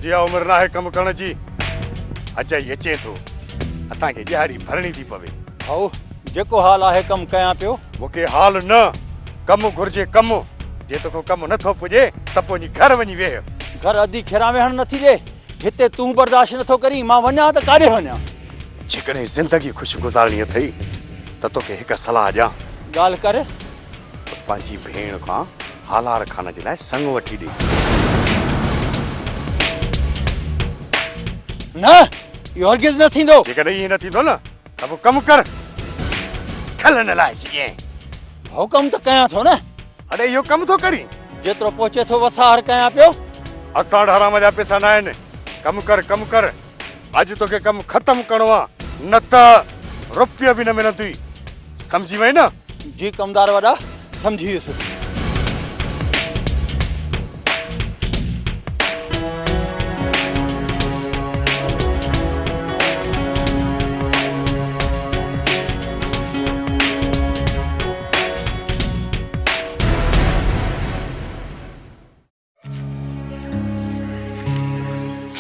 तुझी उम्र ना है कम करण जी। अजय अचे तो असा के दिहाड़ी भरणी थी पवे। भाऊ जेको हाल आहे कम कयां पियो। मुके हाल न कम घुर्जे कम। जे तो को कम न थो पुजे त पोनी घर वनी वेह। घर अधी खेरा वेहण नथी ॾे। हिते तूं बर्दाश्त नथो करी मां वञा त काॾे वञा। जेकॾहिं ज़िंदगी खुश गुज़ारणी अथई त तोखे हिकु सलाह ॾियां। ॻाल्हि कर। पंहिंजी भेण खां हालार खान जे लाइ संग वठी ॾे। न इहो हरगिज़ न थींदो। जेकॾहिं ईअं न थींदो न त पोइ कमु कर। खल न लाइ छॾियईं। भाऊ कमु त कयां थो न। अड़े इहो कमु थो करी। जेतिरो पहुचे थो वसाहर कयां पियो। असां वटि हराम जा पैसा न आहिनि। कमु कर कमु कर। अॼु तोखे कमु ख़तमु करिणो आहे न त रुपयो बि न मिलंदी। सम्झी वई न? जी कमदार वॾा सम्झी वियुसि।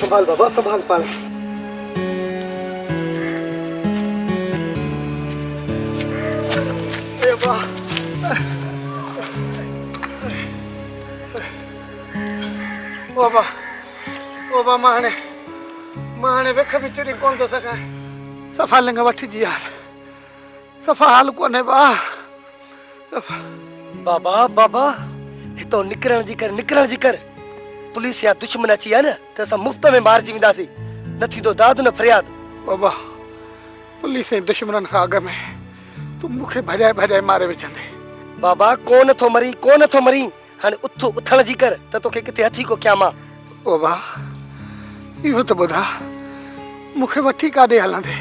संभाल बाबा संभाल पाल। बाबा बाबा माने वेख भी चुरी कौन तो सका। सफा लंग वठी जी यार। सफा हाल कोने बा। बाबा बाबा हितो निकरण जी कर। पुलिस या दुश्मन अची है न त असां मुफ्त में मारजी वेंदासीं। न थींदो दाद न फरियाद। बाबा पुलिस ऐं दुश्मननि खां अॻ में तूं मूंखे भॼाए मारे विझंदे। बाबा को नथो मरी हाणे उथण जी कर त तोखे किथे अची को कयां मां। बाबा इहो त ॿुधा मूंखे वठी काॾे हलंदे।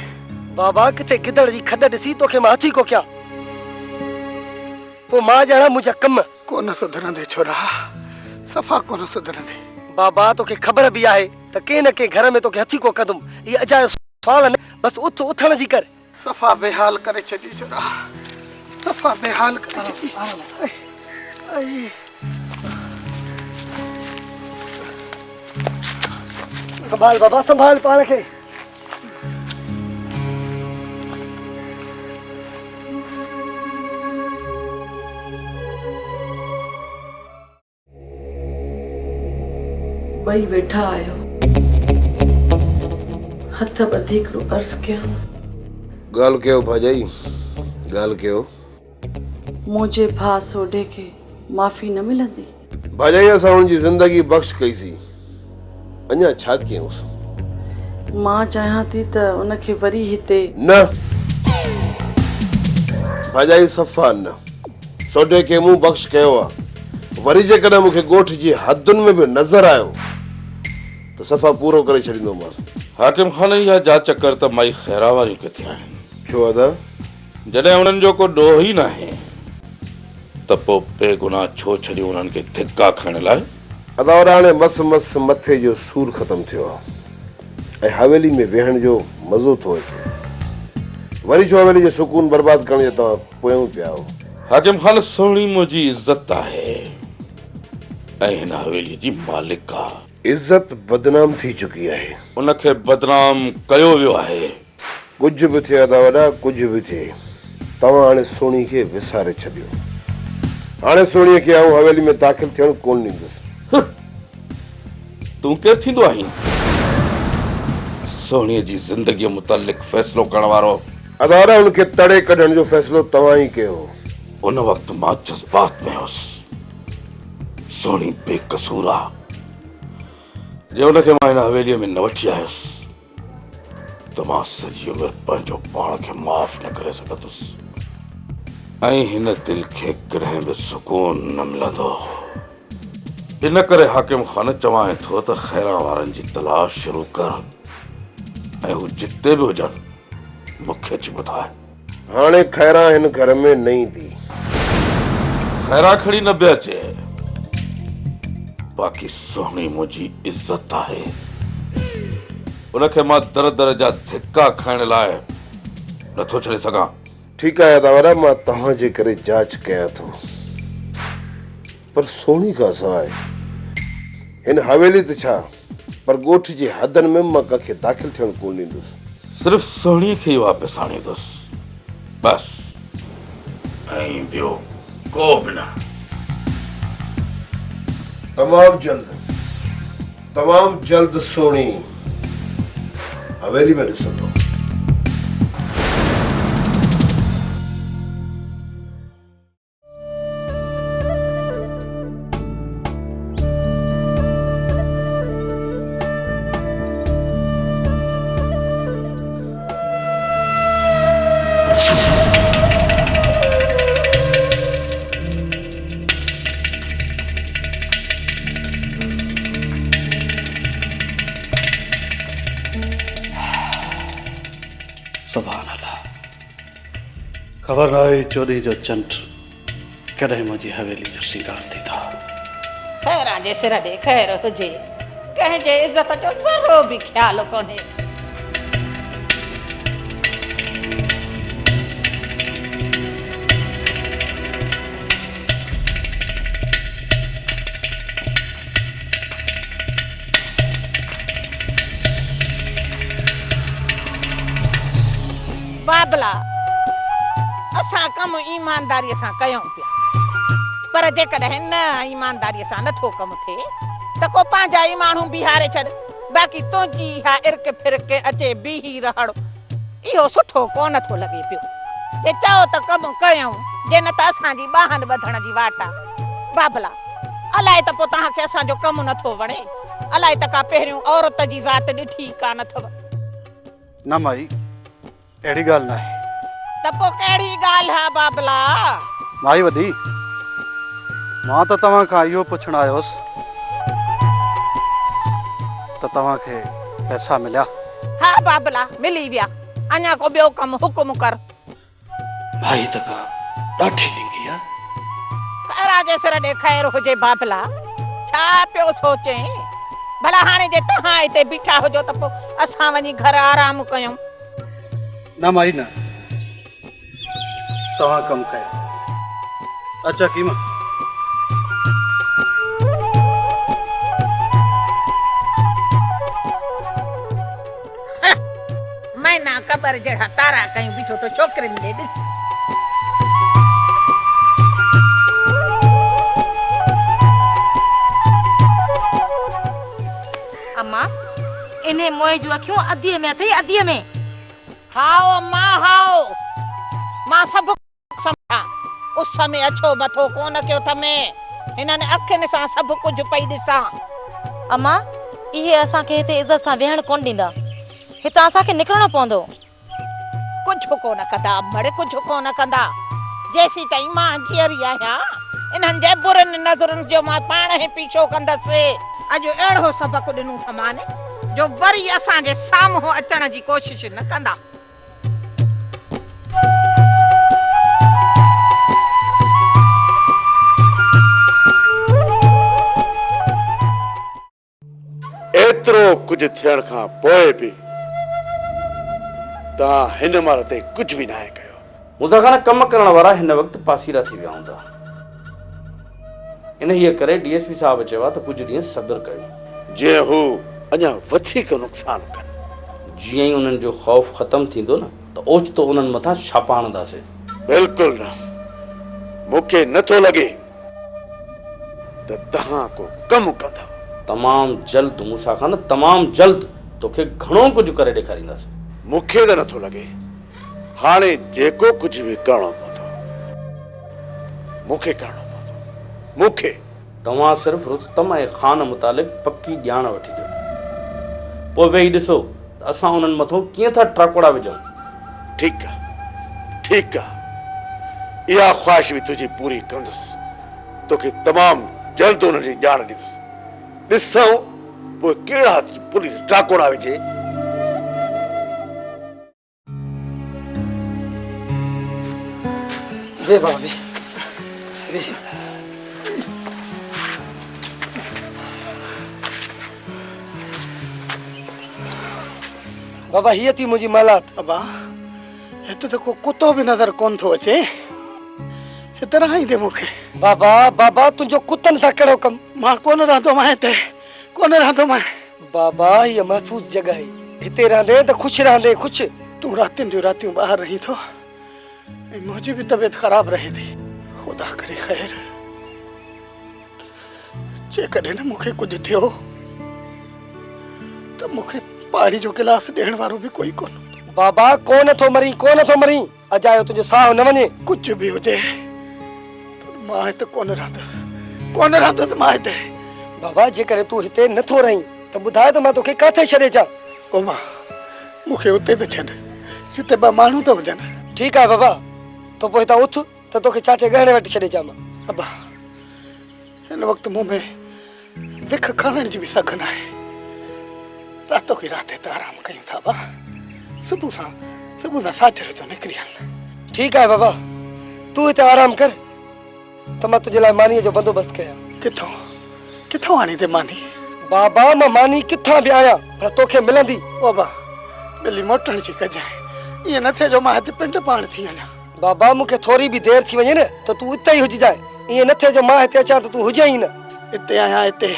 बाबा किथे गिदड़ जी खॾ ॾिसी तोखे मां अची को कयां। पोइ मां ॼाणा मुंहिंजा कम कोन सुधरंदे छोरा। सफ़ा कोन सुधरंदे। बाबा तोखे ख़बर भी आहे त के न के घर में तोखे हथी को कदुम। ये अजायो सवाल न बस उथण जी कर। सफ़ा बेहाल करे छॾी छोरा। सफ़ा बेहाल करे छॾी। संभाल बाबा संभाल पाण खे। वही वेठा आयो हथ ॿधी हिकिड़ो अर्ज़ु कयां। ॻाल्हि कयो भाॼाई ॻाल्हि कयो। मुंहिंजे भाउ सोढे खे माफ़ी न मिलंदी। भाॼाई असां हुनजी ज़िंदगी बख़्श कईसीं। अञा छा कयूंसि? मां चाहियां थी त उनखे वरी हिते न भाॼाई सफ़ा न। सोढे खे मूं बख़्श कयो आहे। वरी जेकॾहिं मूंखे ॻोठ जी हदुनि में बि नज़र आयो त सफ़ा पूरो करे छॾींदोमांसि। हाकिम खान इहा जांच कर त माई खैरा वारियूं किथे आहिनि। छो अदा? जॾहिं उन्हनि जो को ॾोह ई न आहे त पोइ बेगुनाह छो छॾियूं उन्हनि खे धिका खाइण लाइ? अदा हाणे मस मथे जो सूर ख़तमु थियो आहे ऐं हवेली में वेहण जो मज़ो थो अचे। वरी छो हवेली जो सुकून बर्बाद करण जो तव्हां पोयूं पिया हो? हाकिम खान सोणी मुंहिंजी इज़त आहे ऐं हिन हवेली जी मालिक आहे। इज़त बदनाम थी चुकी आहे। उनखे बदनाम कयो वियो आहे। कुझु बि थिए अदा वॾा कुझु बि थिए तव्हां हाणे सोणी खे विसारे छॾियो। हाणे सोणीअ खे आऊं हवेली में दाख़िल थियण कोन ॾींदुसि। तूं केरु थींदो आहीं सोणीअ जी ज़िंदगीअ मुतालिक़ फ़ैसिलो करण वारो? अदारा उनखे तड़े कढण जो फ़ैसिलो तव्हां ई कयो। उन वक़्तु मां जज़्बात में हुउसि। सोणी बेकसूर आहे। जे उनखे मां हिन हवेलीअ में न वठी आयुसि त मां सॼी उमिरि पंहिंजो पाण खे माफ़ न करे सघंदुसि ऐं हिन दिलि खे कॾहिं बि सुकून न मिलंदो। इन करे हाकिम खान चवां थो त खैरा वारनि जी तलाश शुरू कर ऐं हू जिते बि हुजनि मूंखे अची ॿुधाए। हाणे खैरा हिन घर में न ईंदी। खैरा खणी न बि अचे बाक़ी सोणी मुंहिंजी इज़त आहे। उनखे मां दर दर जा धिका खाइण लाइ नथो छॾे सघां। ठीकु आहे अदावारा मां तव्हांजे करे जांच कयां थो पर सोणी खां सवाइ हिन हवेली ते छा पर ॻोठ जे हदनि में मां कंहिंखे दाख़िल थियण कोन ॾींदुसि। सिर्फ़ सोणीअ खे ई वापसि आणींदुसि बस, ऐं ॿियो को बि न। तमामु जल्द सोणी हवेली में ॾिसंदो। सुभान अल्लाह। ख़बर नाहे चोरी जो चंड कॾहिं मुंहिंजी हवेली जो सिंगार थींदा। खैर जे सिर ॾे खैर हुजे, कंहिंजे इज़त जो ज़रो बि ख़्यालु कोन्हेसि। बाबला, असां कमु ईमानदारीअ सां कयूं पिया, पर जेकॾहिं न ईमानदारीअ सां नथो कमु थिए त को पंहिंजा ई माण्हू बीहारे छॾ। बाक़ी तुंहिंजी इहा इर्क फिरक अचे बीही रहणु इहो सुठो कोन थो लॻे पियो। जे चओ त कमु कयूं, जे न त असांजी ॿाहनि ॿधण जी वाट आहे। बाबला, अलाए त पोइ तव्हांखे असांजो कमु नथो वणे, अलाए त का पहिरियों औरत जी ज़ात ॾिठी कान अथव। न माई, अहिड़ी ॻाल्हि न आहे। त पोइ कहिड़ी ॻाल्हि आहे बाबला? माई वॾी, मां त तव्हां खां इहो पुछणु आयोसि त तव्हांखे पैसा मिलिया? हा बाबला, मिली विया। अञा को ॿियो कमु हुकुम कर। भाई त का ॾाढी ॾिंगी आहे। खैर जे सिर ॾे खैर हुजे बाबला, छा पियो सोचे? भला हाणे जे तव्हां हिते बीठा हुजो त पोइ असां वञी घर आराम कयूं। न माई न, तव्हां कमु कयो। अच्छा कीमा, मैना क़बर जहिड़ा तारा कयूं बीठो तो छोकिरियुनि ॾे ॾिस। अम्मा, इन्हे मोए जूं अखियूं अधीअ में अथई, अधीअ में। हाओ अम्मा हाओ, मां सभु सम्झा। उस में अछो मथो कोन कयो थमे, हिननि अखियुनि सां सभु कुझु पई ॾिसां। अम्मा, इहे असांखे हिते इज़त सां वेहण कोन ॾींदा, हितां असांखे निकिरणो पवंदो। कुझु कोन कंदा अम्मड़, कुझु कोन कंदा। जेसीं ताईं मां जीअरी आहियां, इन्हनि जे बुरनि नज़रुनि जो मां पाण ई पीछो कंदसि। अॼु अहिड़ो सबक़ु ॾिनूं थमाने जो वरी असांजे साम्हूं अचण जी कोशिशि न कंदा। एतिरो कुझु थियण खां पोइ बि तव्हां हिन महिल ते कुझु बि न आहे कयो। मूंसां खां कम करण वारा हिन वक़्तु पासीरा थी विया हूंदा। इन ई करे डीएसपी साहब चयो त कुझु ॾींहं सब्र कयो, जीअं हू अञा वधीक नुक़सान कनि। जीअं ई उन्हनि जो ख़ौफ़ ख़तमु थींदो न त ओचितो उन्हनि मथां छापा हणंदासीं। बिल्कुलु न, मूंखे नथो लॻे त तव्हां को कमु कंदा। तमामु जल्द मूंसां खां न तमामु जल्द तोखे घणो कुझु करे ॾेखारींदासीं। मूंखे त नथो लॻे हाणे जेको कुझु बि करणो पवंदो मूंखे करणो पवंदो। मूंखे तव्हां सिर्फ़ रुस्तम ऐं ख़ान मुतालिक़ पक्की ॼाण वठी ॾियो, पोइ वेही ॾिसो त असां उन्हनि मथां कीअं था ट्राकोड़ा विझूं। ठीकु आहे, ठीकु आहे, इहा ख़्वाहिश बि तुंहिंजी पूरी कंदुसि। तोखे तमामु जल्द उन जी ॼाण ॾींदुसि। ॾिसूं पोइ कहिड़ा पुलिस ट्राकोड़ा विझे। वे बाबा वे, वे। बाबा हीअ थी मुंहिंजी मालात। अबा, हिते त को कुतो बि नज़र कोन थो अचे। हिते रहाई दे मूंखे। बाबा, बाबा तुंहिंजो कुतनि सां कहिड़ो कमु? मां कोन रहंदो मां हिते, कोन रहंदो मां। बाबा ये महफूज जगह है, हिते रहंदे त खुश रहंदे खुश। तू रातियुनि जो रातियूं ॿाहिरि रही थो ऐं मुंहिंजी बि तबियत ख़राब रहे थी। ख़ुदा करे ख़ैर, जेकॾहिं न मूंखे कुझु थियो त मूंखे पाणी जो गिलास ॾियण वारो बि कोई कोन। बाबा कोन थो मरी, कोन थो मरी, अजायो तुंहिंजो साह न वञे। कुझु बि हुजे पर मां हिते कोन रहंदुसि मां हिते। बाबा जेकॾहिं तूं हिते नथो रहीं त ॿुधाए त मां तोखे काथे छॾे अचां। ओ मां मूंखे उते त छॾ जिते ॿ माण्हू त हुजनि। ठीकु आहे बाबा, तो पोइ हितां उथ त तोखे चाचे गहणे वटि छॾे अचां मां। अबा हिन वक़्तु मूं में विख खणण जी बि सघ न आहे। रातो की राति हिते आराम कयूं था बा, सुबुह सां साजरे जो निकिरी हल। ठीकु आहे बाबा, तूं हिते आराम कर त मां तुंहिंजे लाइ मानीअ जो बंदोबस्तु कयां। किथों आणी ते मानी? बाबा मां मानी किथां बि आहियां पर तोखे मिलंदी। ओ बा ॿिली मोटण जी कजांइ, ईअं न थिए जो मां हिते पिंड पाण थी वञा। बाबा मूंखे थोरी बि देरि थी वञे न त तूं हिते ई हुजिजांइ, ईअं न थिए जो मां हिते अचां त तूं हुजे ई न। हिते आहियां, हिते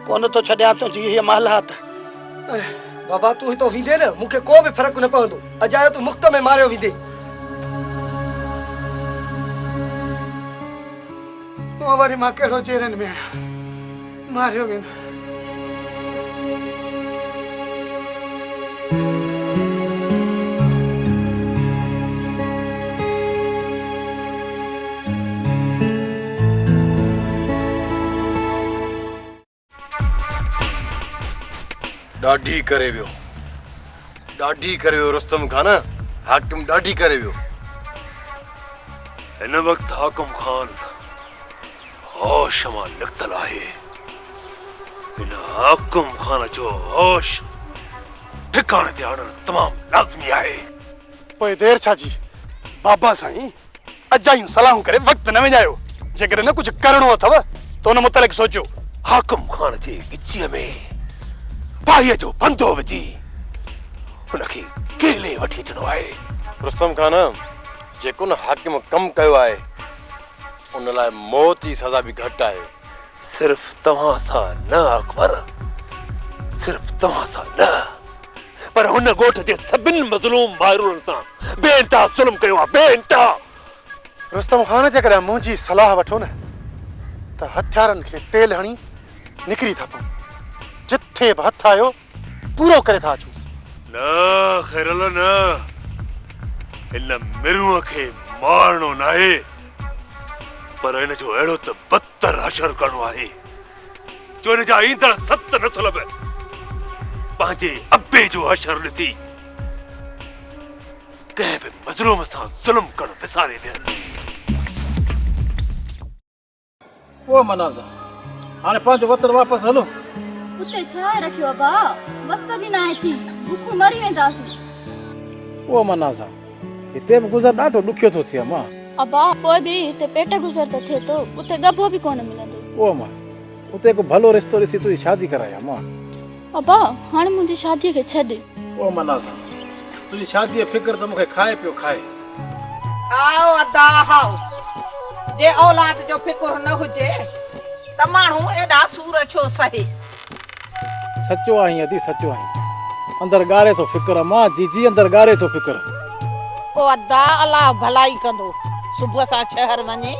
कोन थो छॾियां तुंहिंजी हीअ मालहात। बाबा तूं हितो वेंदे न मूंखे को बि फ़र्क़ु न पवंदो, अजायो तूं मुफ़्त में मारियो वेंदे। पोइ वरी मां कहिड़ो जेरनि में आहियां, मारियो वेंदो। ॾाढी करे वियो रुस्तम खान, हाकिम ॾाढी करे वियो। हिन वक़्तु हाकिम खान होश मां निकितल आहे। हिन हाकिम खान जो होश ठिकाणे ते आणणु तमामु लाज़मी आहे। पोइ देरि छा जी? बाबा साईं अजायूं सलाहूं करे वक़्तु न विञायो। जेकॾहिं न कुझु करिणो अथव त उन मुतलिक़ सोचियो। हाकिम खान जे गिचीअ में भाईअ जो बंदो विझी हुनखे केले वठी ॾिनो आहे। रुस्तम खान, जेको न हाकिम कमु कयो आहे उन लाइ मौत जी सज़ा बि घटि आहे। सिर्फ़ तव्हां सां न अकबर, सिर्फ़ तव्हां सां न, पर हुन ॻोठ जे सभिनी मज़लूम माइरुनि सां बेइंतिहा ज़ुल्म कयो आहे, बेइंतिहा। रुस्तम खान, जेकॾहिं मुंहिंजी सलाह वठो न त हथियारनि खे तेल हणी निकिरी था पऊं। जिथे बि हथ आयो पूरो करे था अचूंसि। न ख़ैरल न, हिन मिरुअ खे मारणो न आहे, पर हिन जो अहिड़ो त बदतर हशर करणो आहे जो हिन जा ईंदड़ 7 नस्ल बि पंहिंजे अबे जो हशर ॾिसी कंहिं बि मज़लूम सां ज़ुल्म करणु विसारे ॾियनि। ओ मनाज़ा, हाणे पंहिंजो वतन वापसि हलो। उते छा रखियो अबा, मस बि न आहे थी, भूख मरी वेंदासीं। ओ मनाज़ा, हिते बि गुज़र ॾाढो ॾुखियो थो थिए मां। अबा पोइ बि हिते पेट गुज़र त थिए थो, उते गभो बि कोन मिलंदो। ओ मां उते को भलो रिश्तो ॾिसी तुंहिंजी शादी करायां मां। अबा हाणे मुंहिंजी शादीअ खे छॾ। ओ मनाज़ा, तुंहिंजी शादीअ फिक्र त मूंखे खाए पियो खाए। आओ अदा हाओ, जे औलाद जो फिक्र न हुजे त माण्हू एॾा सूर छो सहे। सचो आहीं अदी, सचो आहीं। अंदर ॻारे थो फिक्र मां, जी अंदर ॻारे थो फिक्र। ओ अदा अलाह भलाई कंदो, सुबुह सां शहर वञे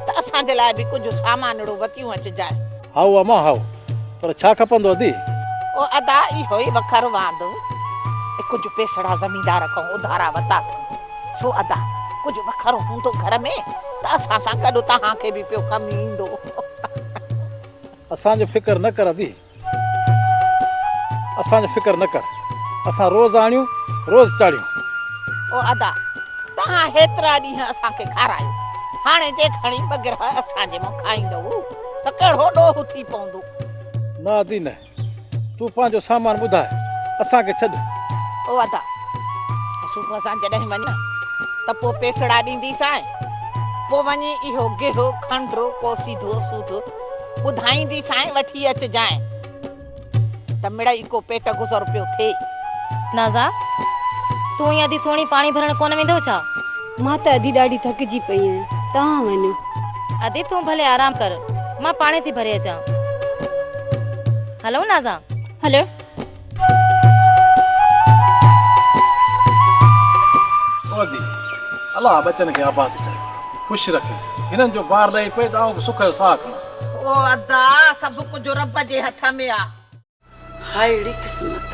त असांजे लाइ बि कुझु सामानड़ो वतियूं अचजाए। हाउ अमां हाउ, पर छा खपंदो अदी? ओ अदा इहो ई वखर वांदो, कुझु पेसड़ा ज़मींदार खां उधारा वता सो अदा कुझु वखर हूंदो घर में त असां सां गॾु तव्हांखे बि पियो कमु ईंदो। असांजो फिक्र न कर अदी, असांजो फिक्र न कर। असां रोज़ आणियूं रोज़ चाढ़ियूं। ओ अदा तव्हां हेतिरा ॾींहं असांखे खारायो, हाणे जे खणी बग़ैर असांजे मां खाईंदो त कहिड़ो ॾोह थी पवंदो। न अदी न, तूं पंहिंजो सामान ॿुधाए, असांखे छॾ। ओ अदा सुबुह सां जॾहिं वञ त पोइ पेसड़ा ॾींदीसांइ, पोइ वञी इहो गिहु खंडु को सीधो सूधो ॿुधाईंदीसांइ वठी अचजांइ त मिड़ई को पेट गुज़र पियो थिए। नाज़ा, तूं ईअं अधी सोणी पाणी भरण कोन वेंदो छा? मां त अधी ॾाढी थकिजी पई आहियां, तव्हां वञो। अदी तूं भले आराम कर, मां पाणी थी भरे अचां। हलो नाज़ा। हलो दी अल्लाह बच्चन खे आबाद करे ख़ुशि रखे हिननि जो ॿार ॾेई पए त आऊं सुख जो साह खणा ओ अदा सब कुछ रब जे हथ में आ। हाय अहिड़ी क़िस्मत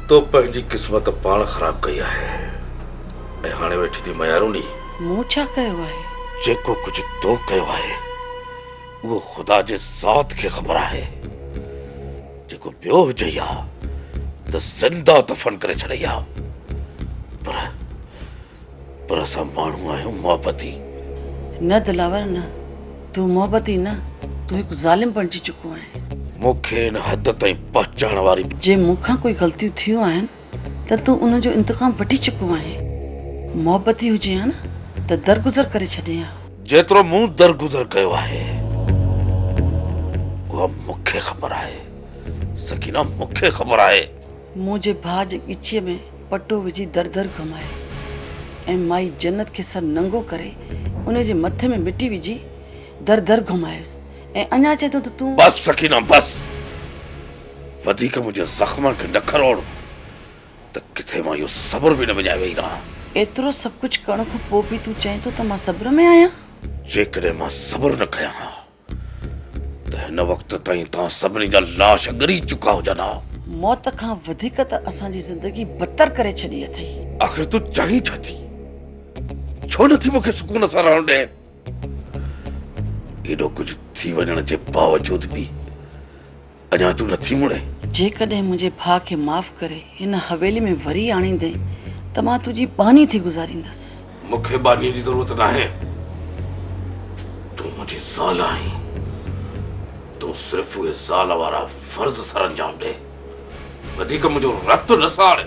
तो पंहिंजी क़िस्मत पाण ख़राब कई आहे ऐं हाणे वेठी थी मयारूनी। मूं छा कयो आहे? जेको कुझु तो कयो आहे उहो ख़ुदा जे ज़ात खे ख़बर आहे। जेको ॿियो हुजे हा त ज़िंदा दफ़न करे छॾे हा, पर असां माण्हू आहियूं मोहबती। न दिलावर न, तूं मोहबती न, तूं हिकु ज़ालिम बणिजी चुको आहे। मूंखे इन हद ताईं पहुचाइण वारी जे मूंखां कोई ग़लतियूं थियूं आहिनि त तूं उनजो इंतकाम वठी चुको आहे। मोहबती हुजे हा न त दरगुज़र करे छॾे हा। जेतिरो मूं दरगुज़र कयो आहे उहा मूंखे ख़बर आहे। सकीना मूंखे ख़बर आहे। मुंहिंजे भाउ जे ॻिचीअ में पटो विझी दर दर घुमाए ऐं माई जन्नत खे सर नंगो करे उनजे मथे में मिटी विझी दर दर घुमायुसि ऐं अञा चए थो त तूं बस सकीना बस। वधीक मुंहिंजे ज़ख़्मनि खे न खरोड़ त किथे मां इहो सब्र बि न विञाए वेही रहां। एतिरो सभु कुझु करण खां पोइ बि तूं चए थो त मां सब्र में आहियां। जेकॾहिं मां सब्र न कयां हा त हिन वक़्त ताईं तव्हां सभिनी जा लाश ॻरी चुका हुजनि हा। मौत खां वधीक त असांजी ज़िंदगी बदतर करे छॾी अथई। आख़िर तूं चाहीं छा थी? छो नथी मूंखे सुकून सां रहण ॾे? एॾो कुझु थी वञण जे बावजूद बि अञा तूं नथी मुड़े। जेकॾहिं मुंहिंजे भाउ खे माफ़ करे हिन हवेली में वरी आणींदे त मां तुंहिंजी बानी थी गुज़ारींदसि। मूंखे बानीअ जी ज़रूरत नाहे। तूं मुंहिंजी ज़ाल आहीं। तूं सिर्फ़ उहे ज़ाल वारा फर्ज़ सर अंजाम ॾे। वधीक मुंहिंजो रत न साड़।